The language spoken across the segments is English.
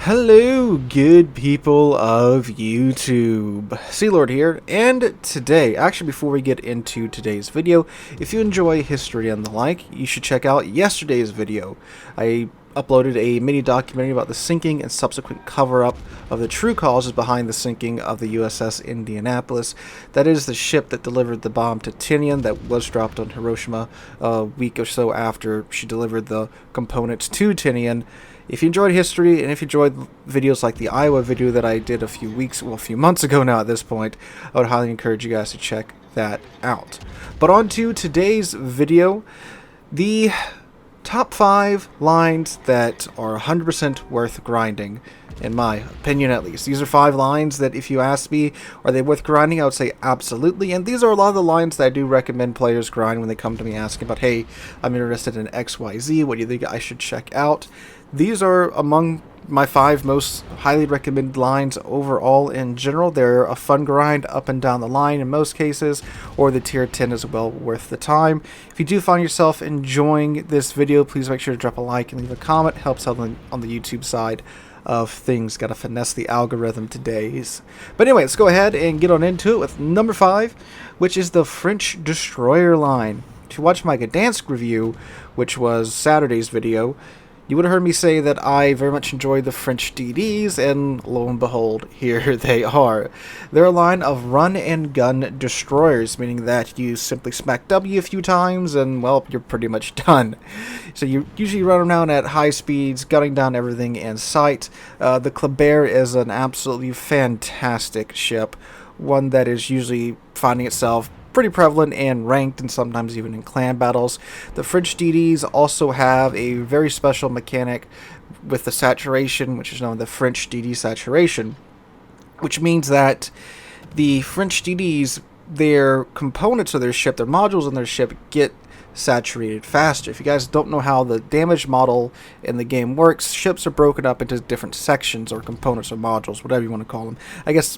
Hello, good people of YouTube. Sealord here, and today, actually before we get into today's video, if you enjoy history and the like, you should check out yesterday's video. I uploaded a mini documentary about the sinking and subsequent cover-up of the true causes behind the sinking of the USS Indianapolis. That is the ship that delivered the bomb to Tinian that was dropped on Hiroshima a week or so after she delivered the components to Tinian. If you enjoyed history, and if you enjoyed videos like the Iowa video that I did a few months ago now at this point, I would highly encourage you guys to check that out. But on to today's video, the top 5 lines that are 100% worth grinding, in my opinion at least. These are 5 lines that if you ask me, are they worth grinding, I would say absolutely. And these are a lot of the lines that I do recommend players grind when they come to me asking about, hey, I'm interested in XYZ, what do you think I should check out? These are among my 5 most highly recommended lines overall in general. They're a fun grind up and down the line in most cases, or the tier 10 is well worth the time. If you do find yourself enjoying this video, please make sure to drop a like and leave a comment. It helps out on the YouTube side of things. Gotta finesse the algorithm today. But anyway, let's go ahead and get on into it with number 5, which is the French destroyer line. If you watch my Gdansk review, which was Saturday's video, you would have heard me say that I very much enjoy the French DDs, and lo and behold, here they are. They're a line of run-and-gun destroyers, meaning that you simply smack W a few times and, well, you're pretty much done. So you usually run around at high speeds, gunning down everything in sight. The Kleber is an absolutely fantastic ship, one that is usually finding itself pretty prevalent and ranked, and sometimes even in clan battles. The French DDs also have a very special mechanic with the saturation, which is known as the French DD saturation, which means that the French DDs, their components of their ship, their modules in their ship, get saturated faster. If you guys don't know how the damage model in the game works, ships are broken up into different sections or components or modules, whatever you want to call them. I guess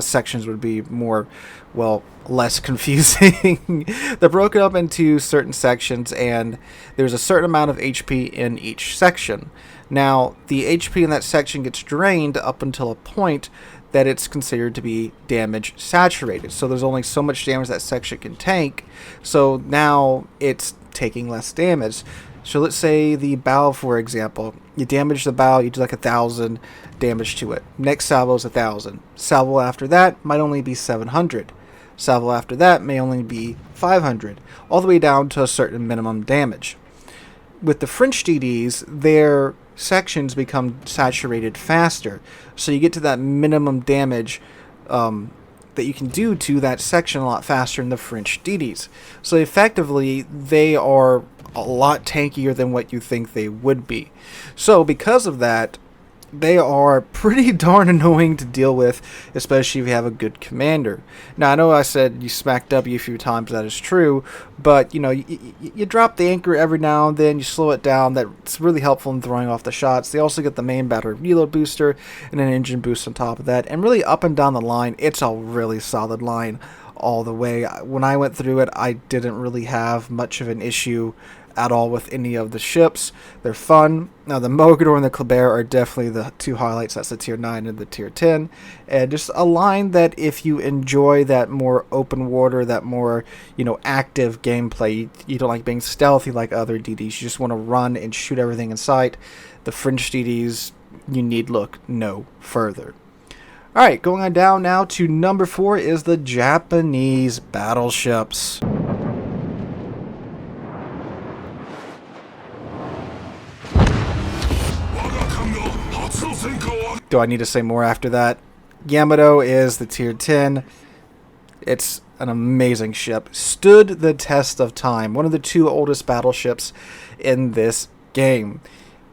sections would be more, well, less confusing. They're broken up into certain sections, and there's a certain amount of HP in each section. Now, the HP in that section gets drained up until a point that it's considered to be damage saturated. So there's only so much damage that section can take, so now it's taking less damage. So let's say the bow, for example. You damage the bow, you do like 1,000 damage to it. Next salvo is 1,000. Salvo after that might only be 700. Salvo after that may only be 500. All the way down to a certain minimum damage. With the French DDs, their sections become saturated faster. So you get to that minimum damage that you can do to that section a lot faster in the French DDs. So effectively, they are a lot tankier than what you think they would be. So because of that, they are pretty darn annoying to deal with, especially if you have a good commander. Now, I know I said you smack W a few times, that is true, but you know, you drop the anchor every now and then, you slow it down. That's really helpful in throwing off the shots. They also get the main battery reload booster and an engine boost on top of that, and really up and down the line, it's a really solid line all the way. When I went through it, I didn't really have much of an issue at all with any of the ships. They're fun. Now, the Mogador and the Kleber are definitely the 2 highlights. That's the tier 9 and the tier 10. And just a line that if you enjoy that more open water, that more, you know, active gameplay, you don't like being stealthy like other DDs, you just want to run and shoot everything in sight, the French DDs, you need look no further. Alright, going on down now to number 4 is the Japanese battleships. Do I need to say more after that? Yamato is the tier 10. It's an amazing ship. Stood the test of time. One of the 2 oldest battleships in this game.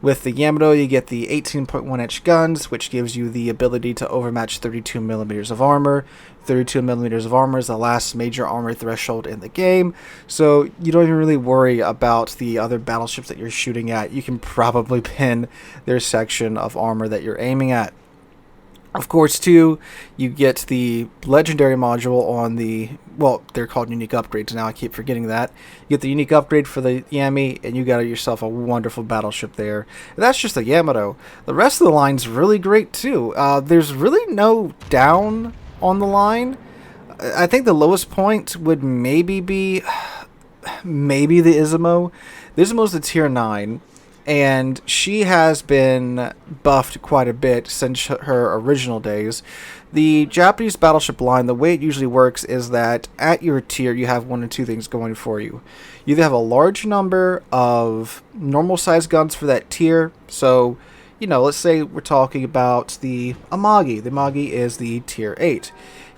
With the Yamato, you get the 18.1-inch guns, which gives you the ability to overmatch 32 millimeters of armor. 32 millimeters of armor is the last major armor threshold in the game, so you don't even really worry about the other battleships that you're shooting at. You can probably pin their section of armor that you're aiming at. Of course, too, you get the legendary module on the, well, they're called unique upgrades now. I keep forgetting that. You get the unique upgrade for the Yami, and you got yourself a wonderful battleship there. And that's just the Yamato. The rest of the line's really great, too. There's really no down on the line. I think the lowest point would maybe be maybe the Izumo. The Izumo's the tier 9. And she has been buffed quite a bit since her original days. The Japanese battleship line, the way it usually works is that at your tier, you have one or two things going for you. You either have a large number of normal size guns for that tier. So, let's say we're talking about the Amagi. The Amagi is the tier 8.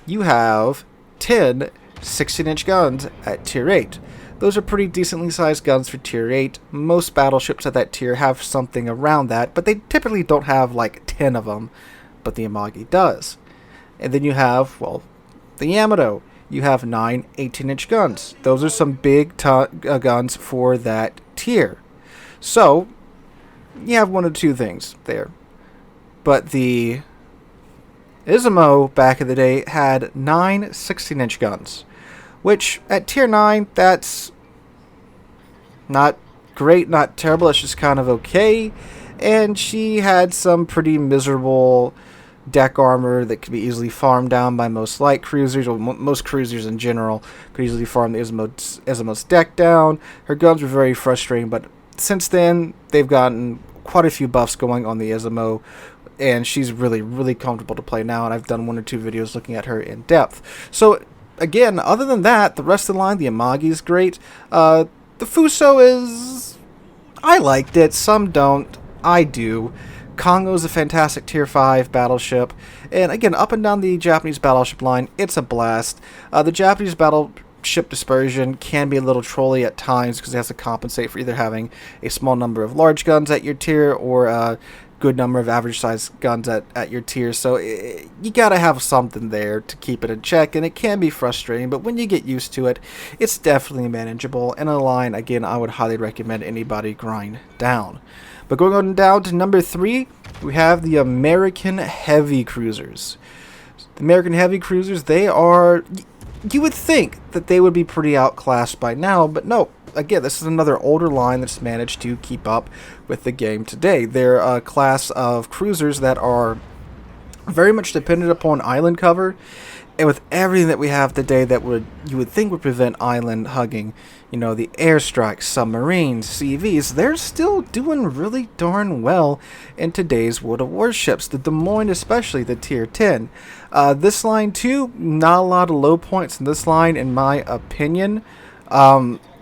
You have 10 16-inch guns at tier 8. Those are pretty decently sized guns for tier 8. Most battleships at that tier have something around that, but they typically don't have like 10 of them, but the Amagi does. And then you have, well, the Yamato. You have 9 18-inch guns. Those are some big guns for that tier. So, you have one of two things there. But the Izumo back in the day had 9 16-inch guns, which at tier 9, that's not great, not terrible, it's just kind of okay. And she had some pretty miserable deck armor that could be easily farmed down by most light cruisers, or most cruisers in general could easily farm the Izumo's deck down. Her guns were very frustrating, but since then, they've gotten quite a few buffs going on the Izumo, and she's really, really comfortable to play now, and I've done 1 or 2 videos looking at her in depth. So, again, other than that, the rest of the line, the Amagi is great. The Fuso is... I liked it. Some don't. I do. Kongo's a fantastic tier 5 battleship. And again, up and down the Japanese battleship line, it's a blast. The Japanese battleship dispersion can be a little trolly at times because it has to compensate for either having a small number of large guns at your tier or a good number of average size guns at your tier. So you gotta have something there to keep it in check, and it can be frustrating, but when you get used to it, it's definitely manageable. And a line, again, I would highly recommend anybody grind down. But going on down to number 3, we have the American heavy cruisers. The American heavy cruisers, they are... You would think that they would be pretty outclassed by now, but no. Again, this is another older line that's managed to keep up with the game today. They're a class of cruisers that are very much dependent upon island cover, and with everything that we have today that you would think would prevent island hugging, the airstrikes, submarines, CVs, they're still doing really darn well in today's World of Warships. The Des Moines, especially the tier 10. This line too, not a lot of low points in this line, in my opinion.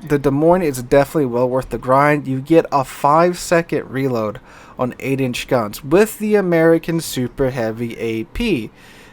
The Des Moines is definitely well worth the grind. You get a 5-second reload on 8-inch guns with the American Super Heavy AP.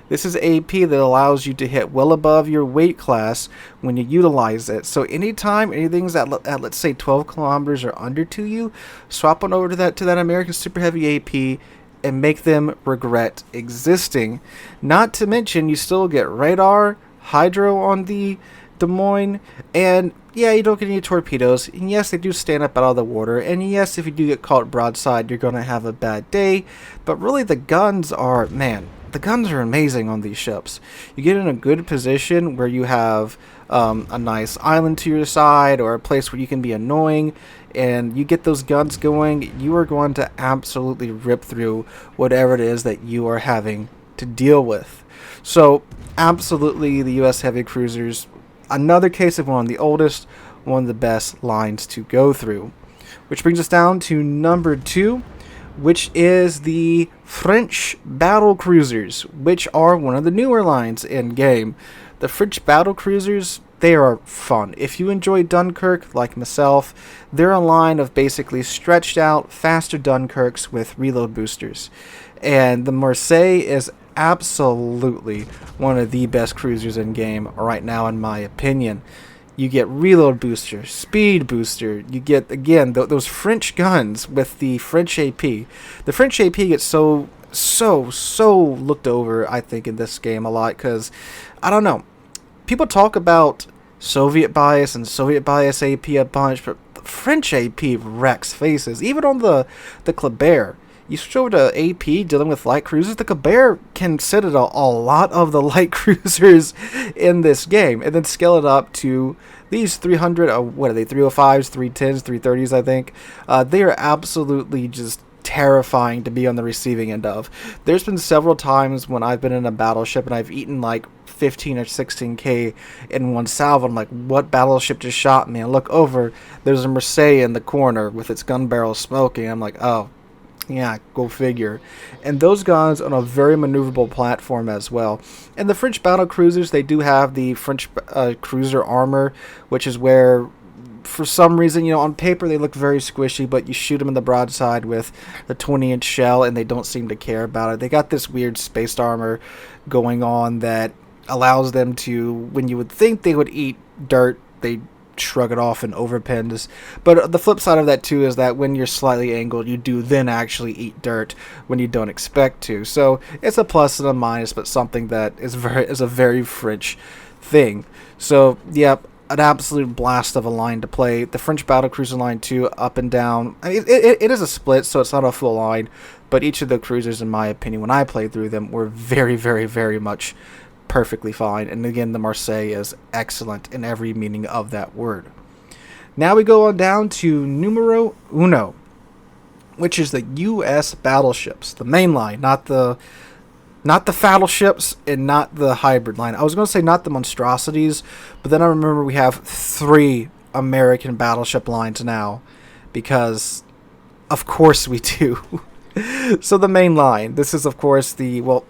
This is AP that allows you to hit well above your weight class when you utilize it. So anytime anything's at let's say 12 kilometers or under to you, swap on over to that American Super Heavy AP and make them regret existing. Not to mention, you still get radar, hydro on the Des Moines, and yeah, you don't get any torpedoes, and yes, they do stand up out of the water, and yes, if you do get caught broadside, you're going to have a bad day, but really the guns are, the guns are amazing on these ships. You get in a good position where you have a nice island to your side, or a place where you can be annoying, and you get those guns going, you are going to absolutely rip through whatever it is that you are having to deal with. So, absolutely, the U.S. heavy cruisers, another case of one of the oldest, one of the best lines to go through. Which brings us down to number 2, which is the French battle cruisers, which are one of the newer lines in game. The French battle cruisers, they are fun. If you enjoy Dunkirk, like myself, they're a line of basically stretched out, faster Dunkirks with reload boosters. And the Marseille is absolutely one of the best cruisers in game right now, in my opinion. You get reload booster, speed booster. You get, again, those French guns with the French AP. The French AP gets so looked over, I think, in this game a lot, because, I don't know, people talk about Soviet bias and Soviet bias AP a bunch, but the French AP wrecks faces. Even on the Kleber, You switch over to AP, dealing with light cruisers. The Caber can sit at a lot of the light cruisers in this game, and then scale it up to these 300, what are they, 305s, 310s, 330s, I think. They are absolutely just terrifying to be on the receiving end of. There's been several times when I've been in a battleship and I've eaten like 15 or 16k in one salvo. I'm like, what battleship just shot me? I look over, there's a Marseille in the corner with its gun barrel smoking. I'm like, oh, yeah, go figure. And those guns on a very maneuverable platform as well. And the French battle cruisers, they do have the French cruiser armor, which is where, for some reason, you know, on paper they look very squishy, but you shoot them in the broadside with the 20-inch shell and they don't seem to care about it. They got this weird spaced armor going on that allows them to, when you would think they would eat dirt, they shrug it off and overpins. But the flip side of that too is that when you're slightly angled, you do then actually eat dirt when you don't expect to. So it's a plus and a minus, but something that is a very French thing. So yeah, an absolute blast of a line to play. The French battlecruiser line too, up and down. I mean, it is a split, so it's not a full line, but each of the cruisers, in my opinion, when I played through them, were very, very, very much perfectly fine. And again, the Marseille is excellent in every meaning of that word. Now we go on down to numero uno, which is the U.S. battleships, the main line, not the battleships and not the hybrid line. I was going to say not the monstrosities, but then I remember we have 3 American battleship lines now, because of course we do. So the main line, this is of course the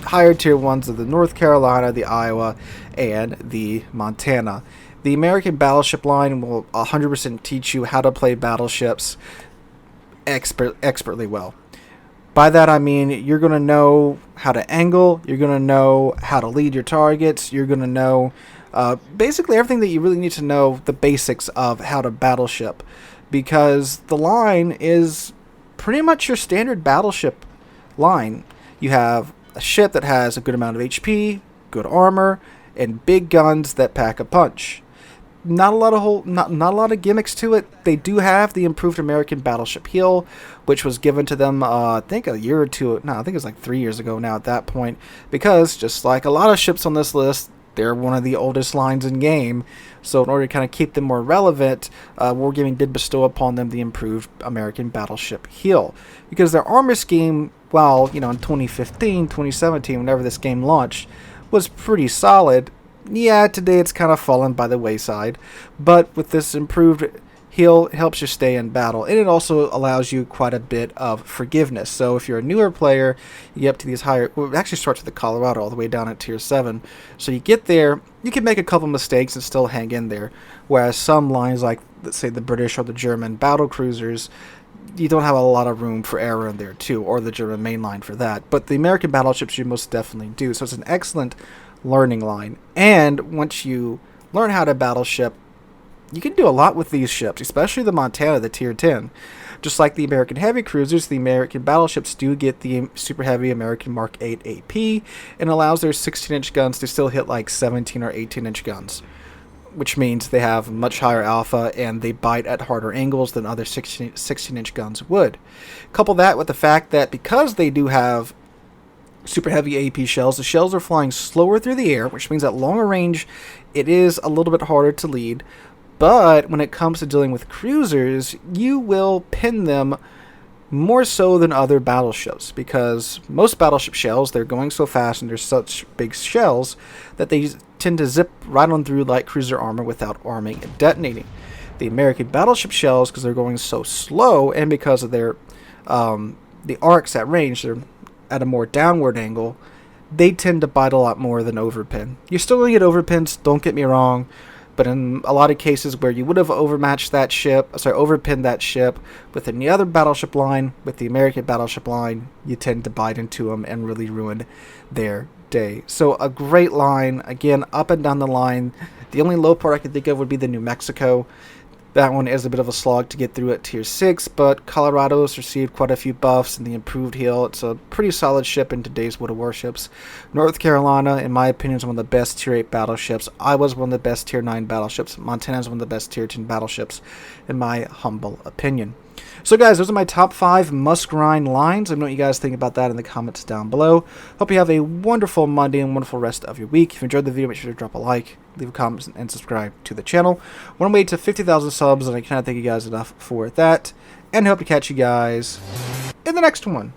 higher tier ones of the North Carolina, the Iowa, and the Montana. The American battleship line will 100% teach you how to play battleships expertly well. By that I mean you're going to know how to angle, you're going to know how to lead your targets, you're going to know basically everything that you really need to know, the basics of how to battleship, because the line is pretty much your standard battleship line. You have a ship that has a good amount of HP, good armor, and big guns that pack a punch. Not a lot of gimmicks to it. They do have the improved American battleship heel, which was given to them I think a year or two, no, I think it's like 3 years ago now at that point, because just like a lot of ships on this list, they're one of the oldest lines in game. So in order to kind of keep them more relevant, Wargaming did bestow upon them the improved American battleship heel, because their armor scheme, while in 2015, 2017, whenever this game launched, was pretty solid. Yeah, today it's kind of fallen by the wayside, but with this improved heel, it helps you stay in battle, and it also allows you quite a bit of forgiveness. So if you're a newer player, you get up to these higher, well, it actually starts with the Colorado all the way down at tier 7, so you get there, you can make a couple mistakes and still hang in there, whereas some lines like, let's say, the British or the German battle cruisers, you don't have a lot of room for error in there too, or the German mainline for that, but the American battleships you most definitely do. So it's an excellent learning line, and once you learn how to battleship, you can do a lot with these ships, especially the Montana, the tier 10. Just like the American heavy cruisers, the American battleships do get the super heavy American Mark 8 AP, and allows their 16-inch guns to still hit like 17 or 18-inch guns, which means they have much higher alpha and they bite at harder angles than other 16-inch guns would. Couple that with the fact that because they do have super heavy AP shells, the shells are flying slower through the air, which means at longer range it is a little bit harder to lead. But when it comes to dealing with cruisers, you will pin them more so than other battleships, because most battleship shells, they're going so fast and they're such big shells that they tend to zip right on through light cruiser armor without arming and detonating. The American battleship shells, because they're going so slow and because of their the arcs at range, they're at a more downward angle, they tend to bite a lot more than overpin. You're still going to get overpins, don't get me wrong, but in a lot of cases where you would have overpinned that ship with any other battleship line, with the American battleship line, you tend to bite into them and really ruin their day. So a great line, again, up and down the line. The only low part I can think of would be the New Mexico. That one is a bit of a slog to get through at tier 6, but Colorado's received quite a few buffs and the improved heel. It's a pretty solid ship in today's World of Warships. North Carolina, in my opinion, is one of the best tier 8 battleships. Iowa's one of the best tier 9 battleships. Montana's one of the best tier 10 battleships, in my humble opinion. So guys, those are my top 5 must-grind lines. Let me know what you guys think about that in the comments down below. Hope you have a wonderful Monday and wonderful rest of your week. If you enjoyed the video, make sure to drop a like, leave a comment, and subscribe to the channel. We're on our way to 50,000 subs, and I cannot thank you guys enough for that. And hope to catch you guys in the next one.